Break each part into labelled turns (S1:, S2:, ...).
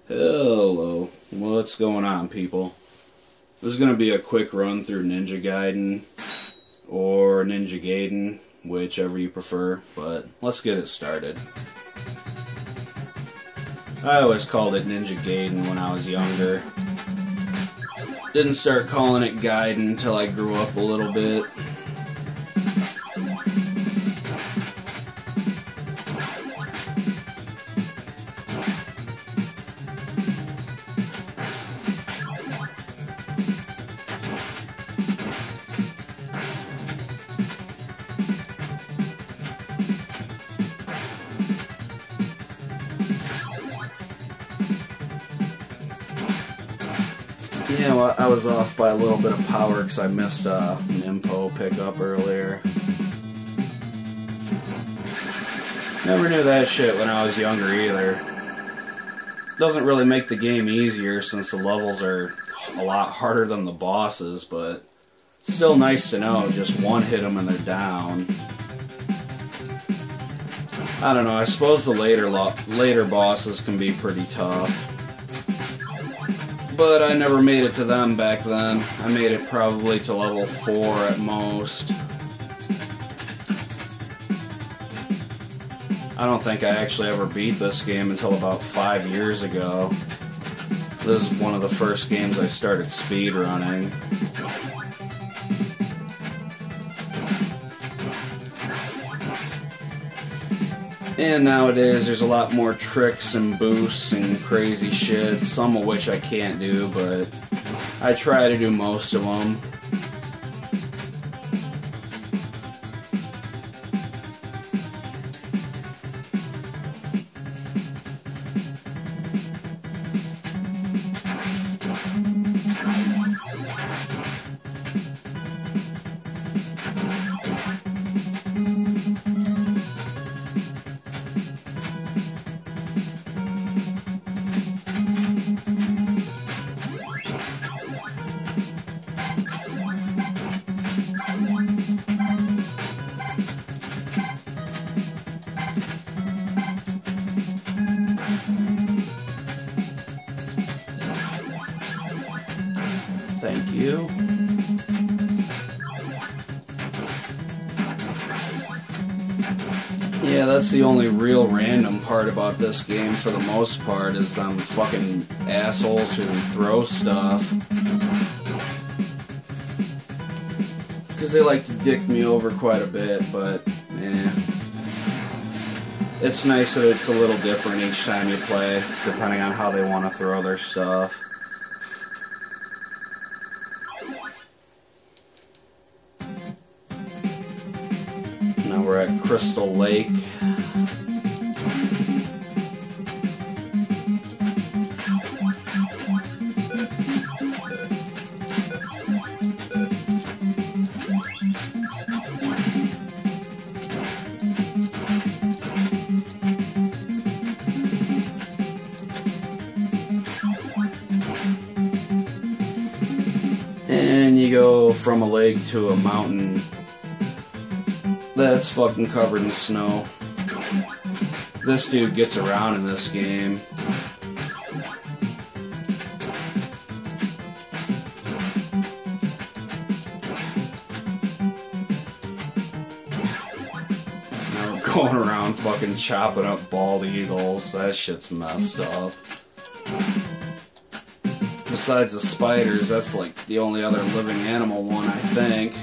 S1: Hello, what's going on, people? This is going to be a quick run through Ninja Gaiden, or Ninja Gaiden, whichever you prefer, but let's get it started. I always called it Ninja Gaiden when I was younger. Didn't start calling it Gaiden until I grew up a little bit. Yeah, well, I was off by a little bit of power because I missed an info pickup earlier. Never knew that shit when I was younger either. Doesn't really make the game easier since the levels are a lot harder than the bosses, but still nice to know just one hit them and they're down. I don't know, I suppose the later bosses can be pretty tough. But I never made it to them back then. I made it probably to level 4 at most. I don't think I actually ever beat this game until about 5 years ago. This is one of the first games I started speedrunning. And nowadays there's a lot more tricks and boosts and crazy shit, some of which I can't do, but I try to do most of them. Thank you. Yeah, that's the only real random part about this game for the most part, is them fucking assholes who throw stuff. Because they like to dick me over quite a bit, but eh. It's nice that it's a little different each time you play, depending on how they want to throw their stuff. Now we're at Crystal Lake. And you go from a lake to a mountain that's fucking covered in snow. This dude gets around in this game. Now we're going around fucking chopping up bald eagles. That shit's messed up. Besides the spiders, that's like the only other living animal one, I think.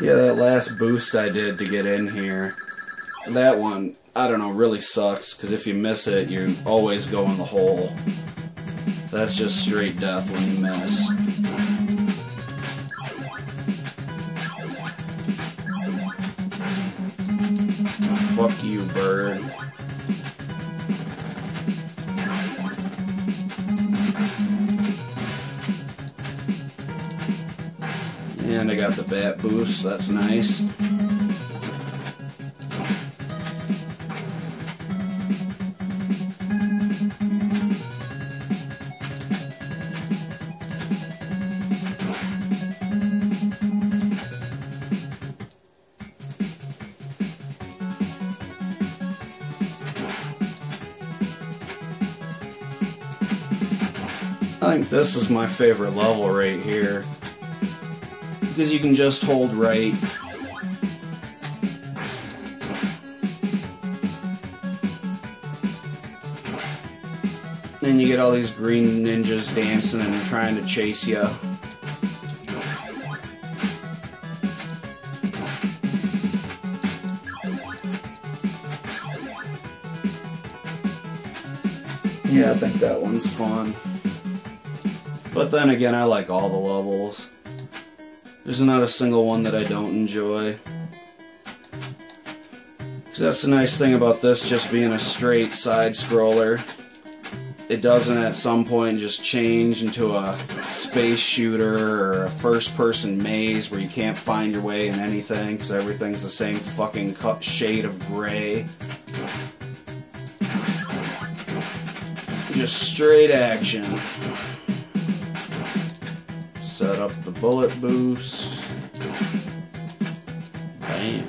S1: Yeah, that last boost I did to get in here, that one, I don't know, really sucks, because if you miss it, you always go in the hole. That's just straight death when you miss. Fuck you, bird. got the bat boost, that's nice. I think this is my favorite level right here, because you can just hold right. And you get all these green ninjas dancing and trying to chase you. Yeah, I think that one's fun. But then again, I like all the levels. There's not a single one that I don't enjoy. Because that's the nice thing about this just being a straight side-scroller. It doesn't at some point just change into a space shooter or a first-person maze where you can't find your way in anything because everything's the same fucking shade of gray. Just straight action. Set up the bullet boost. Bam.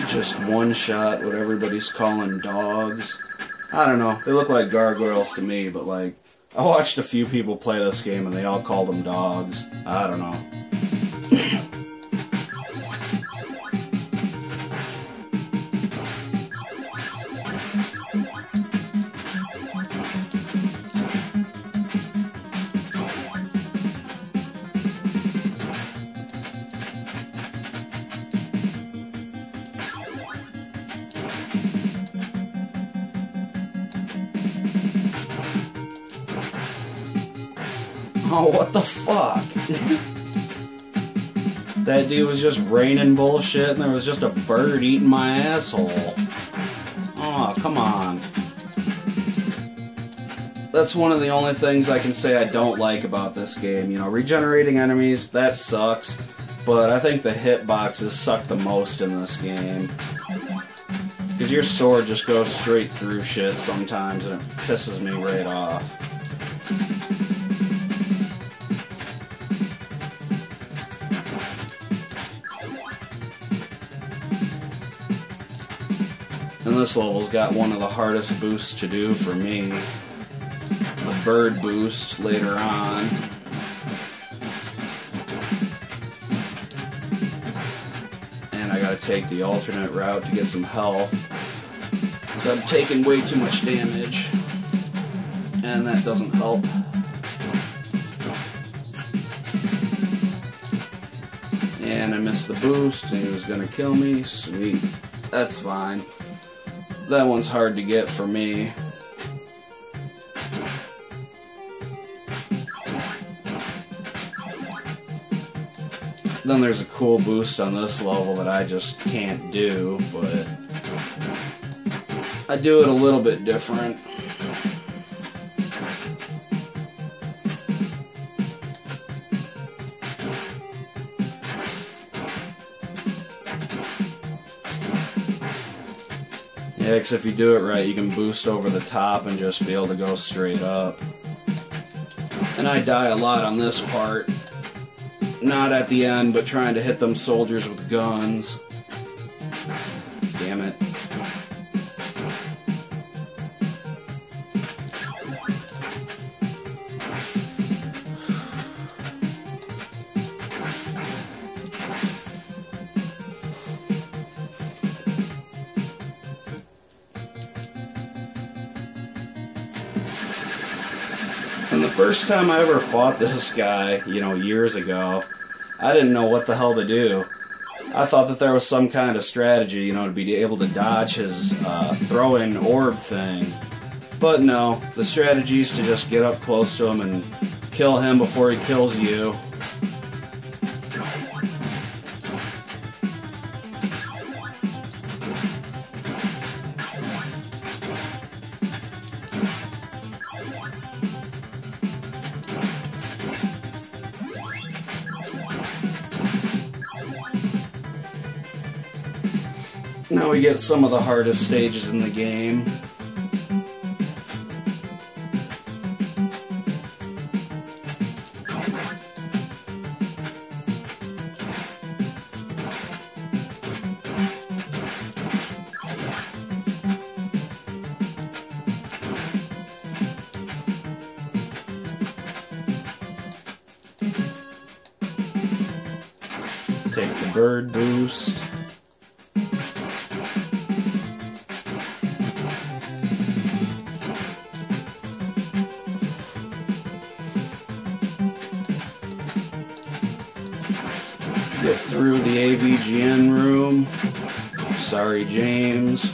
S1: Just one shot what everybody's calling dogs. I don't know, they look like gargoyles to me, but like, I watched a few people play this game and they all called them dogs. I don't know. Oh, what the fuck? That dude was just raining bullshit and there was just a bird eating my asshole. Oh, come on. That's one of the only things I can say I don't like about this game. You know, regenerating enemies, that sucks. But I think the hitboxes suck the most in this game. Because your sword just goes straight through shit sometimes and it pisses me right off. And this level's got one of the hardest boosts to do for me. The bird boost later on. And I gotta take the alternate route to get some health. Because I'm taking way too much damage. And that doesn't help. And I missed the boost and he was gonna kill me. Sweet. That's fine. That one's hard to get for me. Then there's a cool boost on this level that I just can't do, but I do it a little bit different. Yeah, because if you do it right, you can boost over the top and just be able to go straight up. And I die a lot on this part. Not at the end, but trying to hit them soldiers with guns. Damn it. And the first time I ever fought this guy, you know, years ago, I didn't know what the hell to do. I thought that there was some kind of strategy, you know, to be able to dodge his throwing orb thing. But no, the strategy is to just get up close to him and kill him before he kills you. Now we get some of the hardest stages in the game. Take the bird boost. Get through the AVGN room. Sorry, James.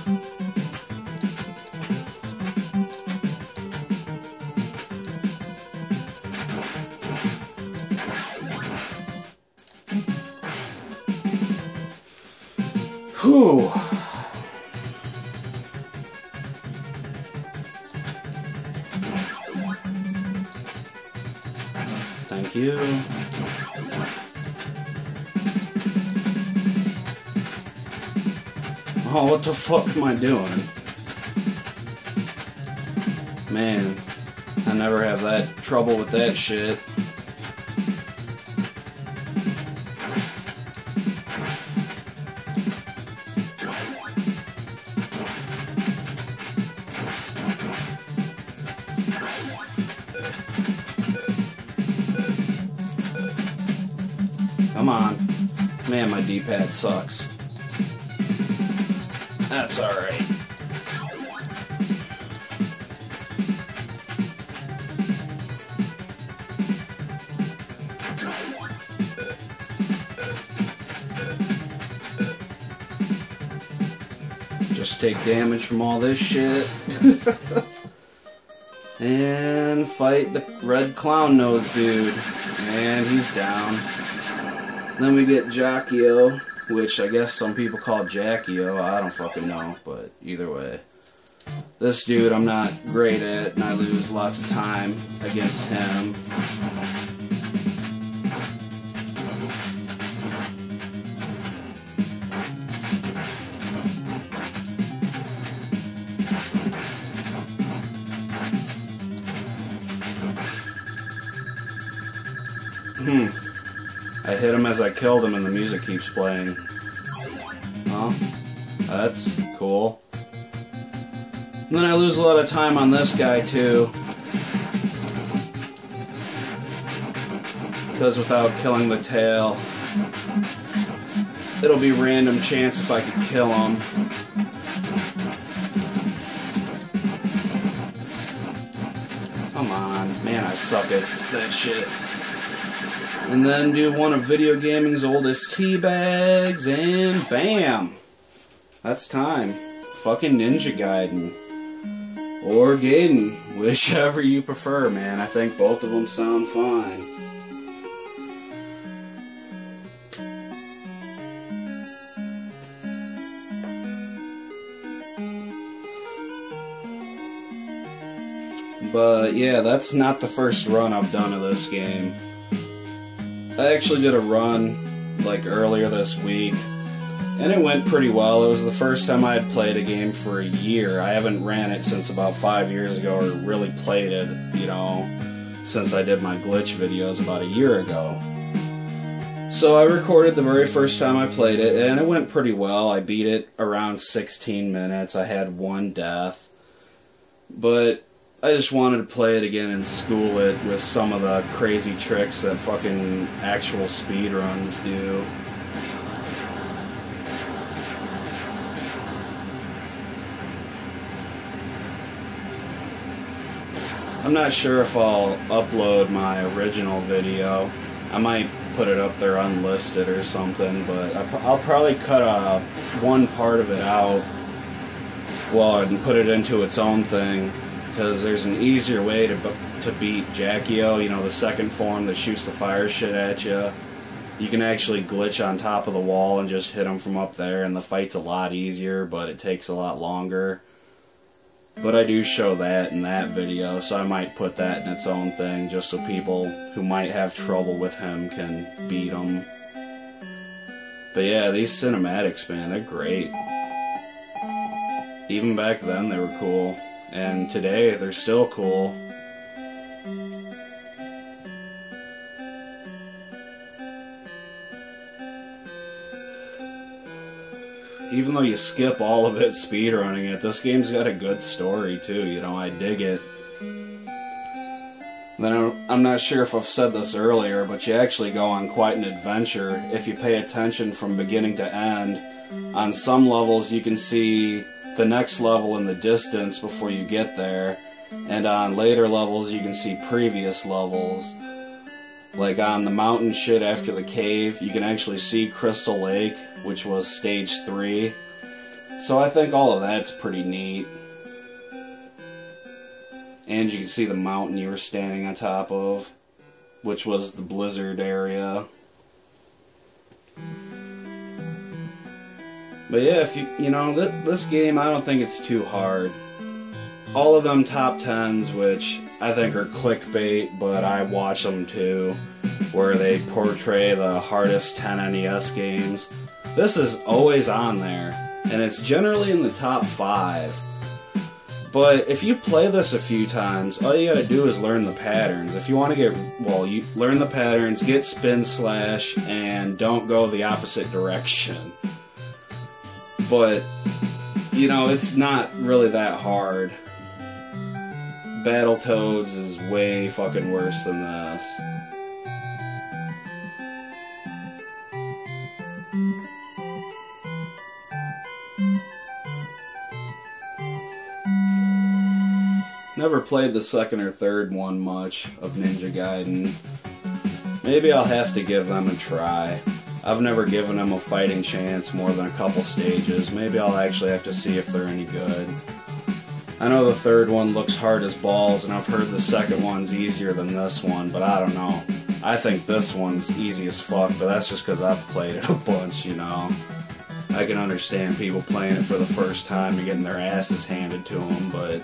S1: Whew. Thank you. Oh, what the fuck am I doing? Man, I never have that trouble with that shit. Come on. Man, my D-pad sucks. That's alright. Just take damage from all this shit. And fight the red clown nose dude. And he's down. Then we get Jackio, which I guess some people call Jackio. I don't fucking know, but either way. This dude I'm not great at, and I lose lots of time against him. I hit him as I killed him and the music keeps playing. Oh, that's cool. And then I lose a lot of time on this guy too. Because without killing the tail, it'll be random chance if I could kill him. Come on, man, I suck at that shit. And then do one of video gaming's oldest teabags, and bam! That's time. Fucking Ninja Gaiden. Or Gaiden, whichever you prefer, man. I think both of them sound fine. But yeah, that's not the first run I've done of this game. I actually did a run like earlier this week, and it went pretty well. It was the first time I had played a game for a year. I haven't ran it since about 5 years ago, or really played it, you know, since I did my glitch videos about a year ago. So I recorded the very first time I played it, and it went pretty well. I beat it around 16 minutes. I had one death. But I just wanted to play it again and school it with some of the crazy tricks that fucking actual speedruns do. I'm not sure if I'll upload my original video. I might put it up there unlisted or something, but I'll probably cut one part of it out, well, and put it into its own thing, because there's an easier way to beat Jackio, you know, the second form that shoots the fire shit at you. You can actually glitch on top of the wall and just hit him from up there, and the fight's a lot easier, but it takes a lot longer. But I do show that in that video, so I might put that in its own thing, just so people who might have trouble with him can beat him. But yeah, these cinematics, man, they're great. Even back then they were cool, and today they're still cool. Even though you skip all of it speedrunning it, this game's got a good story too, you know, I dig it. Then I'm not sure if I've said this earlier, but you actually go on quite an adventure if you pay attention from beginning to end. On some levels you can see the next level in the distance before you get there, and on later levels you can see previous levels. Like on the mountain shit after the cave, you can actually see Crystal Lake, which was stage 3. So I think all of that's pretty neat. And you can see the mountain you were standing on top of, which was the blizzard area. But yeah, if you know, this game, I don't think it's too hard. All of them top 10s, which I think are clickbait, but I watch them too, where they portray the hardest 10 NES games. This is always on there, and it's generally in the top 5. But if you play this a few times, all you gotta do is learn the patterns. If you want to get, well, you learn the patterns, get spin slash, and don't go the opposite direction. But, you know, it's not really that hard. Battletoads is way fucking worse than this. Never played the second or third one much of Ninja Gaiden. Maybe I'll have to give them a try. I've never given them a fighting chance more than a couple stages. Maybe I'll actually have to see if they're any good. I know the third one looks hard as balls, and I've heard the second one's easier than this one, but I don't know. I think this one's easy as fuck, but that's just because I've played it a bunch, you know. I can understand people playing it for the first time and getting their asses handed to them, but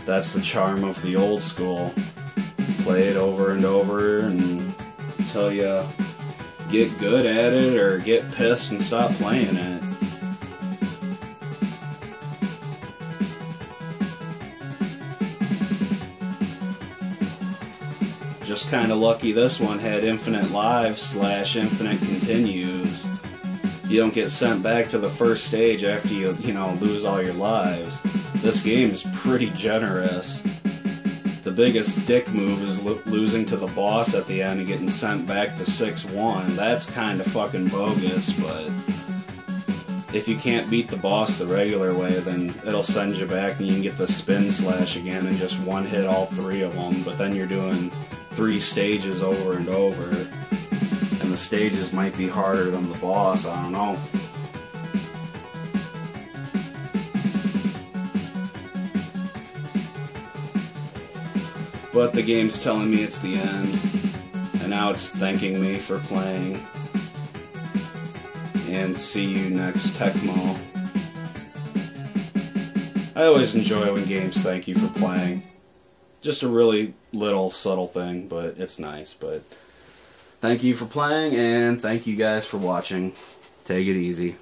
S1: that's the charm of the old school. Play it over and over until you get good at it or get pissed and stop playing it. Just kinda lucky this one had infinite lives / infinite continues. You don't get sent back to the first stage after you know, lose all your lives. This game is pretty generous. The biggest dick move is losing to the boss at the end and getting sent back to 6-1. That's kinda fucking bogus, but if you can't beat the boss the regular way, then it'll send you back and you can get the spin slash again and just one hit all 3 of them, but then you're doing 3 stages over and over, and the stages might be harder than the boss, I don't know. But the game's telling me it's the end, and now it's thanking me for playing. And see you next Tecmo. I always enjoy when games thank you for playing. Just a really little subtle thing, but it's nice. But thank you for playing, and thank you guys for watching. Take it easy.